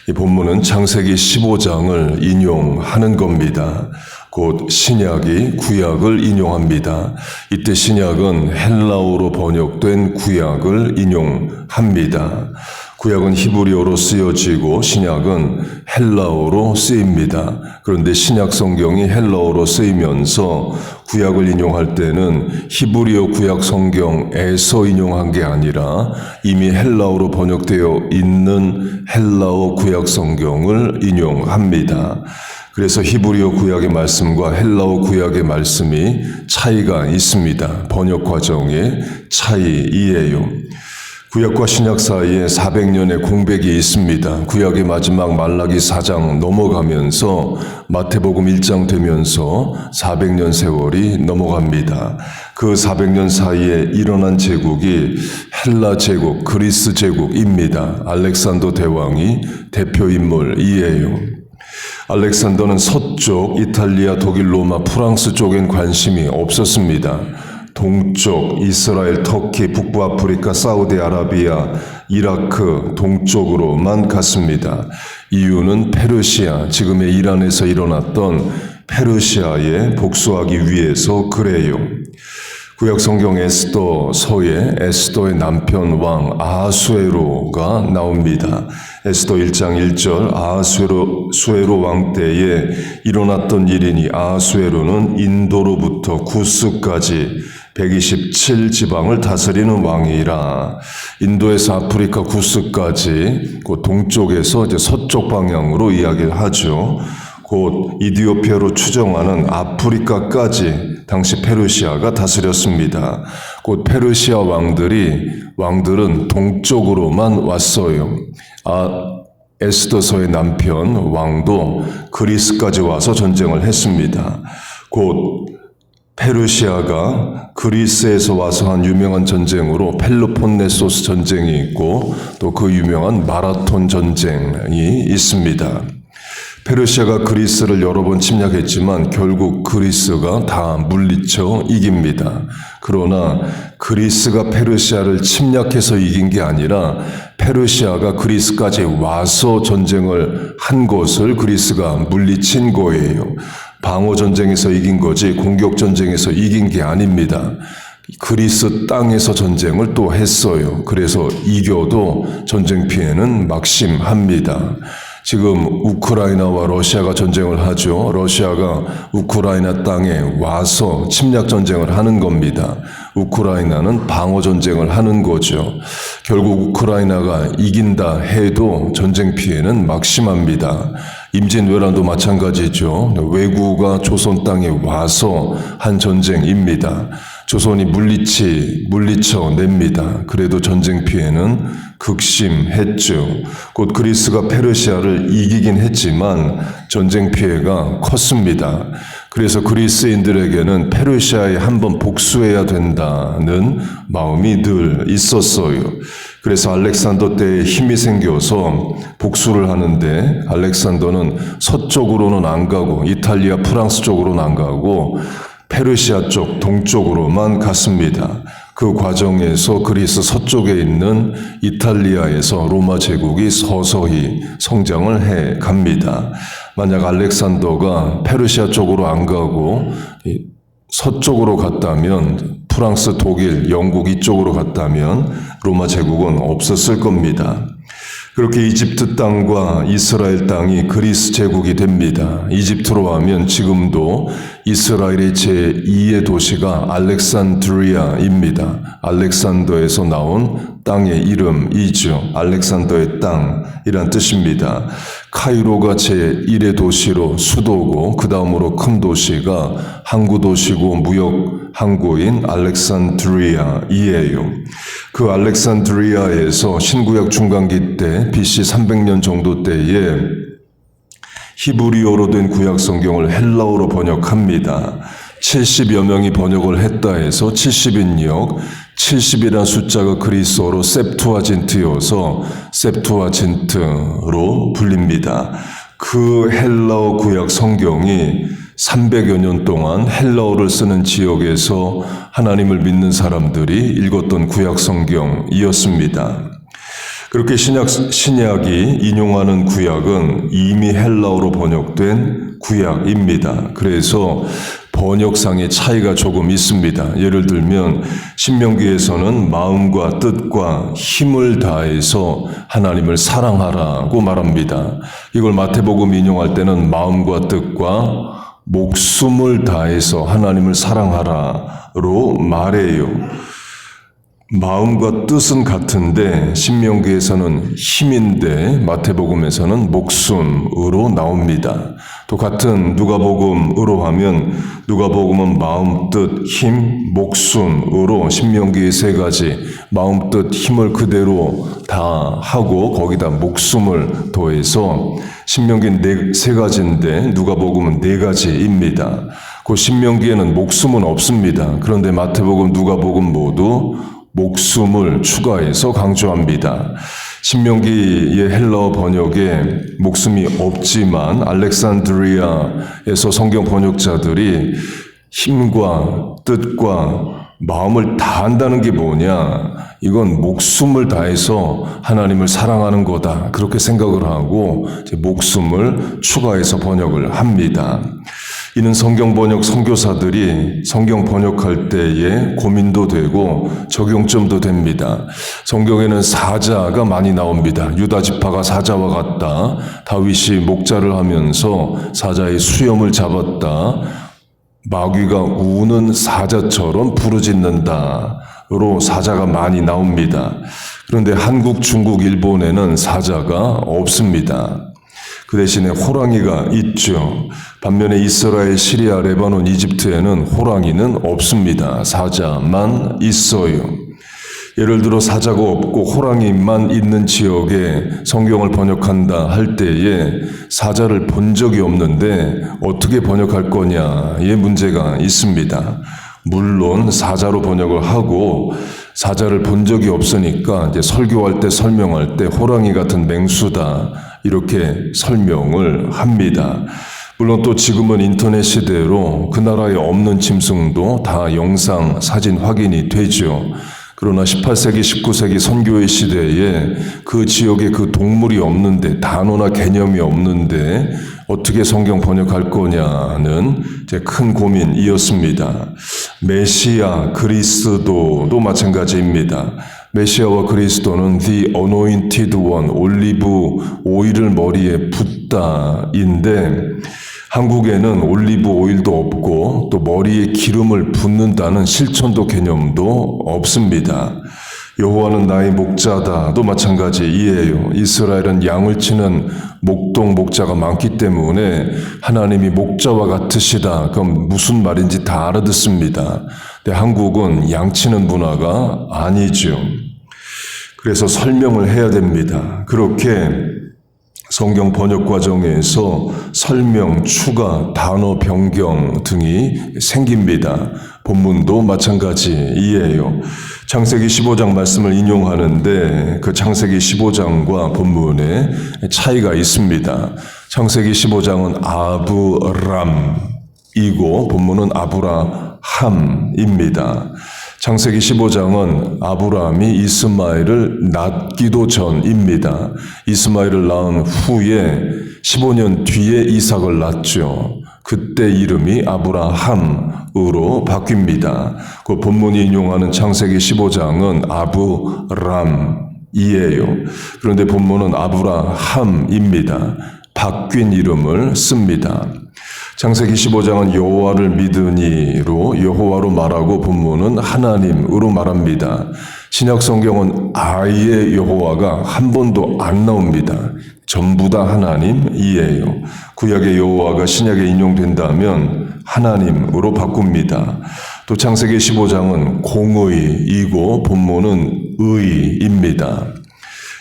이 본문은 창세기 15장을 인용하는 겁니다. 곧 신약이 구약을 인용합니다. 이때 신약은 헬라어로 번역된 구약을 인용합니다. 구약은 히브리어로 쓰여지고 신약은 헬라어로 쓰입니다. 그런데 신약 성경이 헬라어로 쓰이면서 구약을 인용할 때는 히브리어 구약 성경에서 인용한 게 아니라 이미 헬라어로 번역되어 있는 헬라어 구약 성경을 인용합니다. 그래서 히브리어 구약의 말씀과 헬라어 구약의 말씀이 차이가 있습니다. 번역 과정의 차이이에요. 구약과 신약 사이에 400년의 공백이 있습니다. 구약의 마지막 말라기 4장 넘어가면서 마태복음 1장 되면서 400년 세월이 넘어갑니다. 그 400년 사이에 일어난 제국이 헬라 제국, 그리스 제국입니다. 알렉산더 대왕이 대표 인물이에요. 알렉산더는 서쪽, 이탈리아, 독일, 로마, 프랑스 쪽엔 관심이 없었습니다. 동쪽, 이스라엘, 터키, 북부 아프리카, 사우디아라비아, 이라크 동쪽으로만 갔습니다. 이유는 페르시아, 지금의 이란에서 일어났던 페르시아에 복수하기 위해서 그래요. 구약 성경 에스더서에 에스더의 남편 왕 아하수에로가 나옵니다. 에스더 1장 1절 아하수에로 왕 때에 일어났던 일이니 아하수에로는 인도로부터 구스까지 127지방을 다스리는 왕이라. 인도에서 아프리카 구스까지 그 동쪽에서 이제 서쪽 방향으로 이야기를 하죠. 곧 이디오피아로 추정하는 아프리카까지 당시 페르시아가 다스렸습니다. 곧 페르시아 왕들은 동쪽으로만 왔어요. 에스더서의 남편 왕도 그리스까지 와서 전쟁을 했습니다. 곧 페르시아가 그리스에서 와서 한 유명한 전쟁으로 펠로폰네소스 전쟁이 있고 또 그 유명한 마라톤 전쟁이 있습니다. 페르시아가 그리스를 여러 번 침략했지만 결국 그리스가 다 물리쳐 이깁니다. 그러나 그리스가 페르시아를 침략해서 이긴 게 아니라 페르시아가 그리스까지 와서 전쟁을 한 것을 그리스가 물리친 거예요. 방어 전쟁에서 이긴 거지 공격 전쟁에서 이긴 게 아닙니다. 그리스 땅에서 전쟁을 또 했어요. 그래서 이겨도 전쟁 피해는 막심합니다. 지금 우크라이나와 러시아가 전쟁을 하죠. 러시아가 우크라이나 땅에 와서 침략 전쟁을 하는 겁니다. 우크라이나는 방어 전쟁을 하는 거죠. 결국 우크라이나가 이긴다 해도 전쟁 피해는 막심합니다. 임진왜란도 마찬가지죠. 왜구가 조선 땅에 와서 한 전쟁입니다. 조선이 물리쳐냅니다. 그래도 전쟁 피해는 극심했죠. 곧 그리스가 페르시아를 이기긴 했지만 전쟁 피해가 컸습니다. 그래서 그리스인들에게는 페르시아에 한번 복수해야 된다는 마음이 늘 있었어요. 그래서 알렉산더 때에 힘이 생겨서 복수를 하는데 알렉산더는 서쪽으로는 안 가고 이탈리아, 프랑스 쪽으로는 안 가고 페르시아 쪽 동쪽으로만 갔습니다. 그 과정에서 그리스 서쪽에 있는 이탈리아에서 로마 제국이 서서히 성장을 해 갑니다. 만약 알렉산더가 페르시아 쪽으로 안 가고 서쪽으로 갔다면 프랑스, 독일, 영국 이쪽으로 갔다면 로마 제국은 없었을 겁니다. 그렇게 이집트 땅과 이스라엘 땅이 그리스 제국이 됩니다. 이집트로 하면 지금도 이스라엘의 제2의 도시가 알렉산드리아입니다. 알렉산더에서 나온 땅의 이름이죠. 알렉산더의 땅이란 뜻입니다. 카이로가 제1의 도시로 수도고 그 다음으로 큰 도시가 항구 도시고 무역 항구인 알렉산드리아이에요. 그 알렉산드리아에서 신구약 중간기 때 BC 300년 정도 때에 히브리어로 된 구약 성경을 헬라어로 번역합니다. 70여 명이 번역을 했다 해서 70인역, 70이라는 숫자가 그리스어로 셉투아진트여서 셉투아진트로 불립니다. 그 헬라어 구약 성경이 300여 년 동안 헬라어를 쓰는 지역에서 하나님을 믿는 사람들이 읽었던 구약 성경이었습니다. 그렇게 신약이 인용하는 구약은 이미 헬라어로 번역된 구약입니다. 그래서 번역상의 차이가 조금 있습니다. 예를 들면 신명기에서는 마음과 뜻과 힘을 다해서 하나님을 사랑하라고 말합니다. 이걸 마태복음 인용할 때는 마음과 뜻과 목숨을 다해서 하나님을 사랑하라로 말해요. 마음과 뜻은 같은데 신명기에서는 힘인데 마태복음에서는 목숨으로 나옵니다. 또 같은 누가복음으로 하면 누가복음은 마음, 뜻, 힘, 목숨으로 신명기의 세 가지 마음, 뜻, 힘을 그대로 다 하고 거기다 목숨을 더해서 신명기는 세 가지인데 누가복음은 네 가지입니다. 그 신명기에는 목숨은 없습니다. 그런데 마태복음, 누가복음 모두 목숨을 추가해서 강조합니다. 신명기의 헬라어 번역에 목숨이 없지만 알렉산드리아에서 성경 번역자들이 힘과 뜻과 마음을 다한다는 게 뭐냐? 이건 목숨을 다해서 하나님을 사랑하는 거다. 그렇게 생각을 하고 목숨을 추가해서 번역을 합니다. 이는 성경 번역 선교사들이 성경 번역할 때에 고민도 되고 적용점도 됩니다. 성경에는 사자가 많이 나옵니다. 유다 지파가 사자와 같다. 다윗이 목자를 하면서 사자의 수염을 잡았다. 마귀가 우는 사자처럼 부르짖는다로 사자가 많이 나옵니다. 그런데 한국, 중국, 일본에는 사자가 없습니다. 그 대신에 호랑이가 있죠. 반면에 이스라엘, 시리아, 레바논, 이집트에는 호랑이는 없습니다. 사자만 있어요. 예를 들어 사자가 없고 호랑이만 있는 지역에 성경을 번역한다 할 때에 사자를 본 적이 없는데 어떻게 번역할 거냐의 문제가 있습니다. 물론 사자로 번역을 하고 사자를 본 적이 없으니까 이제 설교할 때 설명할 때 호랑이 같은 맹수다 이렇게 설명을 합니다. 물론 또 지금은 인터넷 시대로 그 나라에 없는 짐승도 다 영상, 사진 확인이 되죠. 그러나 18세기, 19세기 선교의 시대에 그 지역에 그 동물이 없는데 단어나 개념이 없는데 어떻게 성경 번역할 거냐는 제 큰 고민이었습니다. 메시아, 그리스도도 마찬가지입니다. 메시아와 그리스도는 The Anointed One, 올리브 오일을 머리에 붓다인데 한국에는 올리브 오일도 없고 또 머리에 기름을 붓는다는 실천도 개념도 없습니다. 여호와는 나의 목자다도 마찬가지이에요. 이스라엘은 양을 치는 목동 목자가 많기 때문에 하나님이 목자와 같으시다. 그럼 무슨 말인지 다 알아듣습니다. 근데 한국은 양 치는 문화가 아니죠. 그래서 설명을 해야 됩니다. 그렇게 성경 번역 과정에서 설명, 추가, 단어 변경 등이 생깁니다. 본문도 마찬가지이에요. 창세기 15장 말씀을 인용하는데 그 창세기 15장과 본문에 차이가 있습니다. 창세기 15장은 아브람이고 본문은 아브라함입니다. 창세기 15장은 아브라함이 이스마엘을 낳기도 전입니다. 이스마엘을 낳은 후에 15년 뒤에 이삭을 낳죠. 그때 이름이 아브라함으로 바뀝니다. 그 본문이 인용하는 창세기 15장은 아브람이에요. 그런데 본문은 아브라함입니다. 바뀐 이름을 씁니다. 창세기 15장은 여호와를 믿으니로 여호와로 말하고 본문은 하나님으로 말합니다. 신약 성경은 아예 여호와가 한 번도 안 나옵니다. 전부 다 하나님이에요. 구약의 여호와가 신약에 인용된다면 하나님으로 바꿉니다. 또 창세기 15장은 공의이고 본문은 의입니다.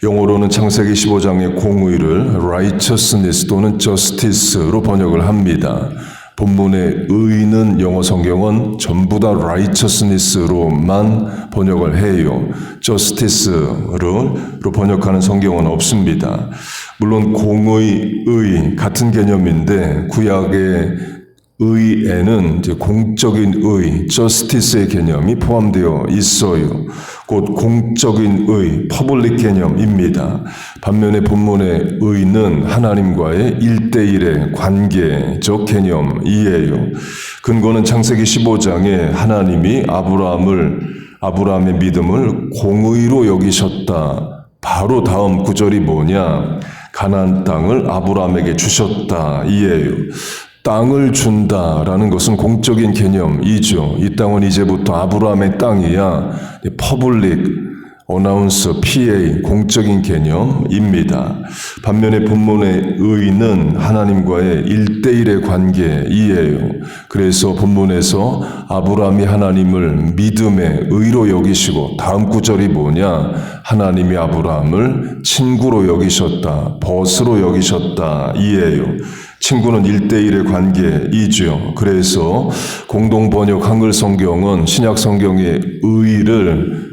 영어로는 창세기 15장의 공의를 righteousness 또는 justice로 번역을 합니다. 본문의 의는 영어 성경은 전부 다 righteousness로만 번역을 해요. justice로 번역하는 성경은 없습니다. 물론 공의, 의 같은 개념인데 구약의 의에는 이제 공적인 의, justice의 개념이 포함되어 있어요. 곧 공적인 의, public 개념입니다. 반면에 본문의 의는 하나님과의 1대1의 관계적 개념이에요. 근거는 창세기 15장에 하나님이 아브라함의 믿음을 공의로 여기셨다. 바로 다음 구절이 뭐냐? 가나안 땅을 아브라함에게 주셨다. 이에요. 땅을 준다라는 것은 공적인 개념이죠. 이 땅은 이제부터 아브라함의 땅이야. 퍼블릭 어나운서 PA 공적인 개념입니다. 반면에 본문의 의는 하나님과의 1대1의 관계이에요. 그래서 본문에서 아브라함이 하나님을 믿음의 의로 여기시고 다음 구절이 뭐냐? 하나님이 아브라함을 친구로 여기셨다. 벗으로 여기셨다. 이에요. 친구는 1대1의 관계이죠. 그래서 공동번역 한글 성경은 신약 성경의 의를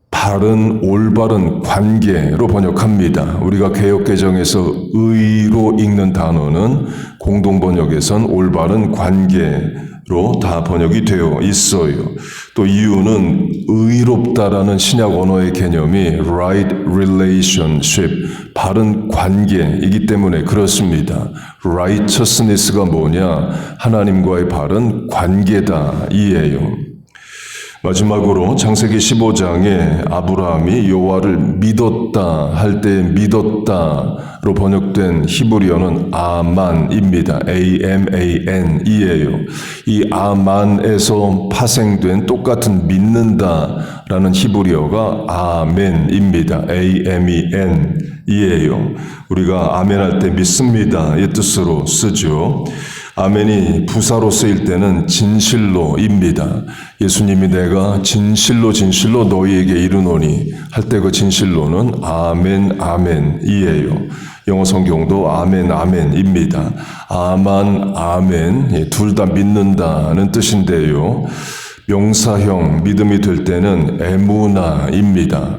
바른 올바른 관계로 번역합니다. 우리가 개역개정에서 의로 읽는 단어는 공동번역에선 올바른 관계로 다 번역이 되어 있어요. 또 이유는 의롭다라는 신약 언어의 개념이 right relationship, 바른 관계이기 때문에 그렇습니다. righteousness가 뭐냐? 하나님과의 바른 관계다 이에요. 마지막으로 창세기 15장에 아브라함이 여호와를 믿었다 할 때 믿었다로 번역된 히브리어는 아만입니다. A-M-A-N이에요. 이 아만에서 파생된 똑같은 믿는다라는 히브리어가 아멘입니다. A-M-E-N이에요. 우리가 아멘 할 때 믿습니다의 뜻으로 쓰죠. 아멘이 부사로 쓰일 때는 진실로입니다. 예수님이 내가 진실로 너희에게 이르노니 할 때 그 진실로는 아멘 아멘이에요. 영어 성경도 아멘 아멘입니다. 아만 아멘 둘 다 믿는다는 뜻인데요. 명사형 믿음이 될 때는 에무나입니다.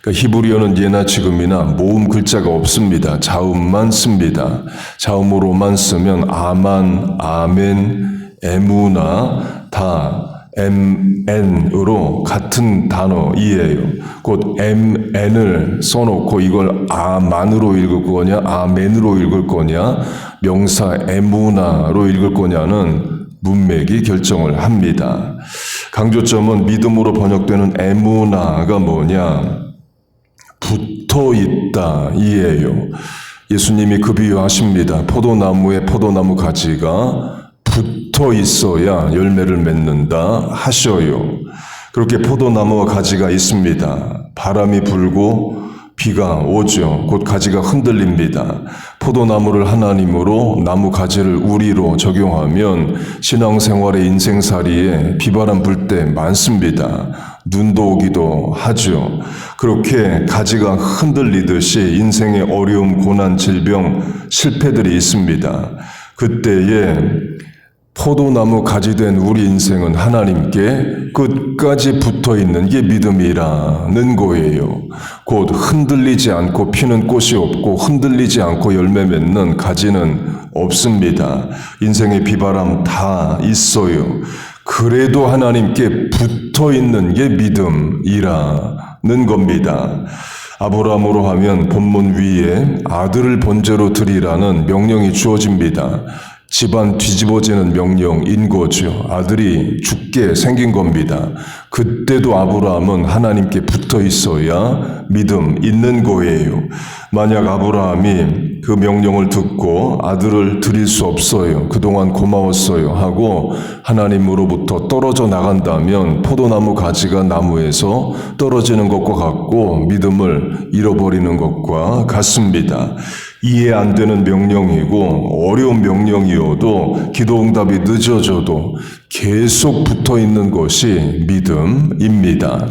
그러니까 히브리어는 예나 지금이나 모음 글자가 없습니다. 자음만 씁니다. 자음으로만 쓰면 아만, 아멘, 에무나 다 MN으로 같은 단어이에요. 곧 MN을 써놓고 이걸 아만으로 읽을 거냐 아멘으로 읽을 거냐 명사 에무나로 읽을 거냐는 문맥이 결정을 합니다. 강조점은 믿음으로 번역되는 에무나가 뭐냐? 붙어 있다 이에요. 예수님이 그 비유하십니다. 포도나무에 포도나무 가지가 붙어 있어야 열매를 맺는다 하셔요. 그렇게 포도나무와 가지가 있습니다. 바람이 불고 비가 오죠. 곧 가지가 흔들립니다. 포도나무를 하나님으로 나무 가지를 우리로 적용하면 신앙생활의 인생살이에 비바람 불 때 많습니다. 눈도 오기도 하죠. 그렇게 가지가 흔들리듯이 인생의 어려움, 고난, 질병, 실패들이 있습니다. 그때에 포도나무 가지 된 우리 인생은 하나님께 끝까지 붙어 있는 게 믿음이라는 거예요. 곧 흔들리지 않고 피는 꽃이 없고 흔들리지 않고 열매 맺는 가지는 없습니다. 인생의 비바람 다 있어요. 그래도 하나님께 붙어 있는 게 믿음이라는 겁니다. 아브라함으로 하면 본문 위에 아들을 번제로 드리라는 명령이 주어집니다. 집안 뒤집어지는 명령인 거죠. 아들이 죽게 생긴 겁니다. 그때도 아브라함은 하나님께 붙어 있어야 믿음 있는 거예요. 만약 아브라함이 그 명령을 듣고 아들을 드릴 수 없어요. 그동안 고마웠어요 하고 하나님으로부터 떨어져 나간다면 포도나무 가지가 나무에서 떨어지는 것과 같고 믿음을 잃어버리는 것과 같습니다. 이해 안 되는 명령이고 어려운 명령이어도 기도 응답이 늦어져도 계속 붙어 있는 것이 믿음입니다.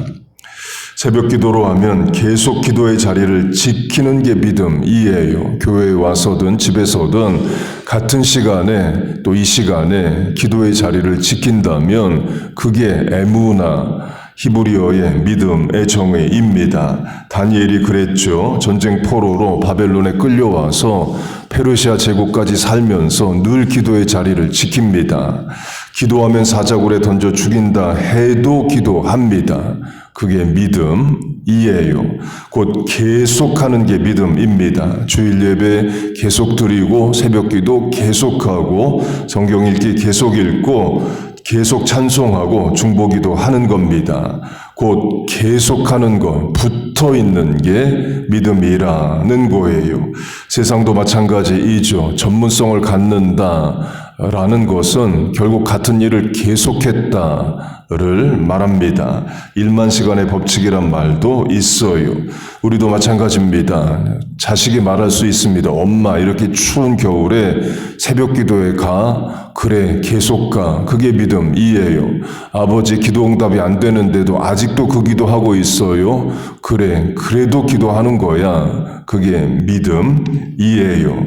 새벽 기도로 하면 계속 기도의 자리를 지키는 게 믿음이에요. 교회에 와서든 집에서든 같은 시간에 또 이 시간에 기도의 자리를 지킨다면 그게 에무나 히브리어의 믿음의 정의입니다. 다니엘이 그랬죠. 전쟁 포로로 바벨론에 끌려와서 페르시아 제국까지 살면서 늘 기도의 자리를 지킵니다. 기도하면 사자굴에 던져 죽인다 해도 기도합니다. 그게 믿음이에요. 곧 계속하는 게 믿음입니다. 주일 예배 계속 드리고 새벽 기도 계속하고 성경 읽기 계속 읽고 계속 찬송하고 중보기도 하는 겁니다. 곧 계속하는 것, 붙어 있는 게 믿음이라는 거예요. 세상도 마찬가지이죠. 전문성을 갖는다라는 것은 결국 같은 일을 계속했다를 말합니다. 1만 시간의 법칙이란 말도 있어요. 우리도 마찬가지입니다. 자식이 말할 수 있습니다. 엄마, 이렇게 추운 겨울에 새벽 기도에 가. 그래, 계속 가. 그게 믿음이에요. 아버지, 기도 응답이 안 되는데도 아직도 그 기도하고 있어요. 그래, 그래도 기도하는 거야. 그게 믿음이에요.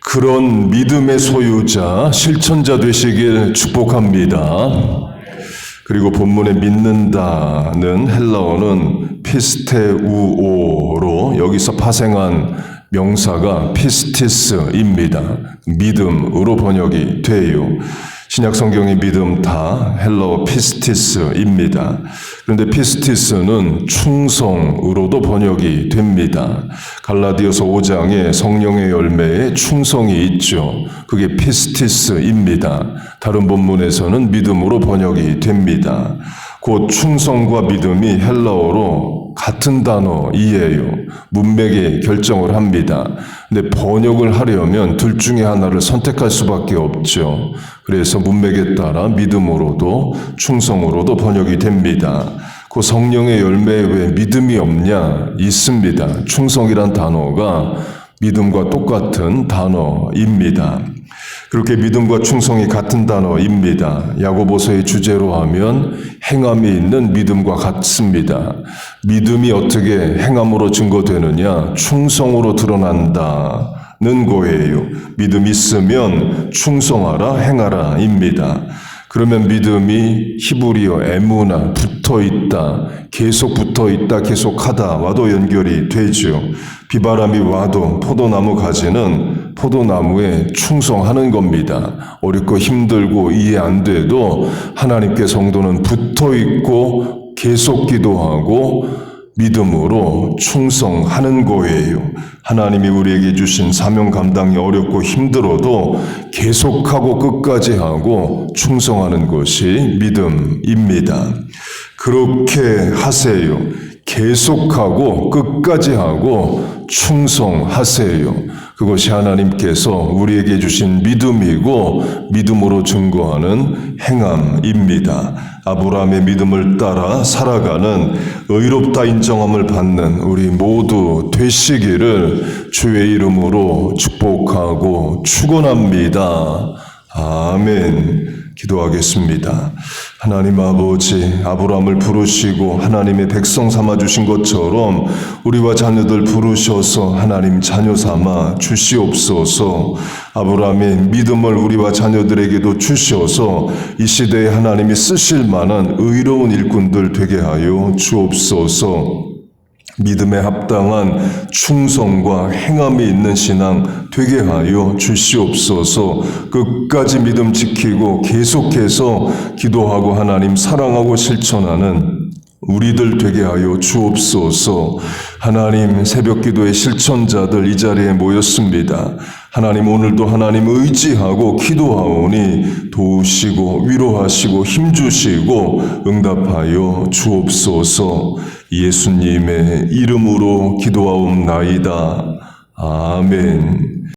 그런 믿음의 소유자, 실천자 되시길 축복합니다. 그리고 본문에 믿는다는 헬라어는 피스테우오로 여기서 파생한 명사가 피스티스입니다. 믿음으로 번역이 돼요. 신약 성경의 믿음 다 헬라어 피스티스입니다. 그런데 피스티스는 충성으로도 번역이 됩니다. 갈라디아서 5장에 성령의 열매에 충성이 있죠. 그게 피스티스입니다. 다른 본문에서는 믿음으로 번역이 됩니다. 곧 충성과 믿음이 헬라어로 같은 단어이에요. 문맥에 결정을 합니다. 근데 번역을 하려면 둘 중에 하나를 선택할 수밖에 없죠. 그래서 문맥에 따라 믿음으로도 충성으로도 번역이 됩니다. 그 성령의 열매에 왜 믿음이 없냐? 있습니다. 충성이란 단어가 믿음과 똑같은 단어입니다. 그렇게 믿음과 충성이 같은 단어입니다. 야고보서의 주제로 하면 행함이 있는 믿음과 같습니다. 믿음이 어떻게 행함으로 증거되느냐? 충성으로 드러난다는 거예요. 믿음 있으면 충성하라, 행하라입니다. 그러면 믿음이 히브리어 에무나, 붙어있다, 계속 붙어있다, 계속하다와도 연결이 되죠. 비바람이 와도 포도나무 가지는 포도나무에 충성하는 겁니다. 어렵고 힘들고 이해 안 돼도 하나님께 성도는 붙어있고 계속 기도하고 믿음으로 충성하는 거예요. 하나님이 우리에게 주신 사명 감당이 어렵고 힘들어도 계속하고 끝까지 하고 충성하는 것이 믿음입니다. 그렇게 하세요. 계속하고 끝까지 하고 충성하세요. 그것이 하나님께서 우리에게 주신 믿음이고 믿음으로 증거하는 행함입니다. 아브라함의 믿음을 따라 살아가는 의롭다 인정함을 받는 우리 모두 되시기를 주의 이름으로 축복하고 축원합니다. 아멘. 기도하겠습니다. 하나님 아버지, 아브라함을 부르시고 하나님의 백성 삼아 주신 것처럼 우리와 자녀들 부르셔서 하나님 자녀 삼아 주시옵소서. 아브라함의 믿음을 우리와 자녀들에게도 주셔서 이 시대에 하나님이 쓰실 만한 의로운 일꾼들 되게 하여 주옵소서. 믿음에 합당한 충성과 행함이 있는 신앙 되게 하여 주시옵소서. 끝까지 믿음 지키고 계속해서 기도하고 하나님 사랑하고 실천하는 우리들 되게 하여 주옵소서. 하나님, 새벽 기도의 실천자들 이 자리에 모였습니다. 하나님, 오늘도 하나님 의지하고 기도하오니 도우시고 위로하시고 힘주시고 응답하여 주옵소서. 예수님의 이름으로 기도하옵나이다. 아멘.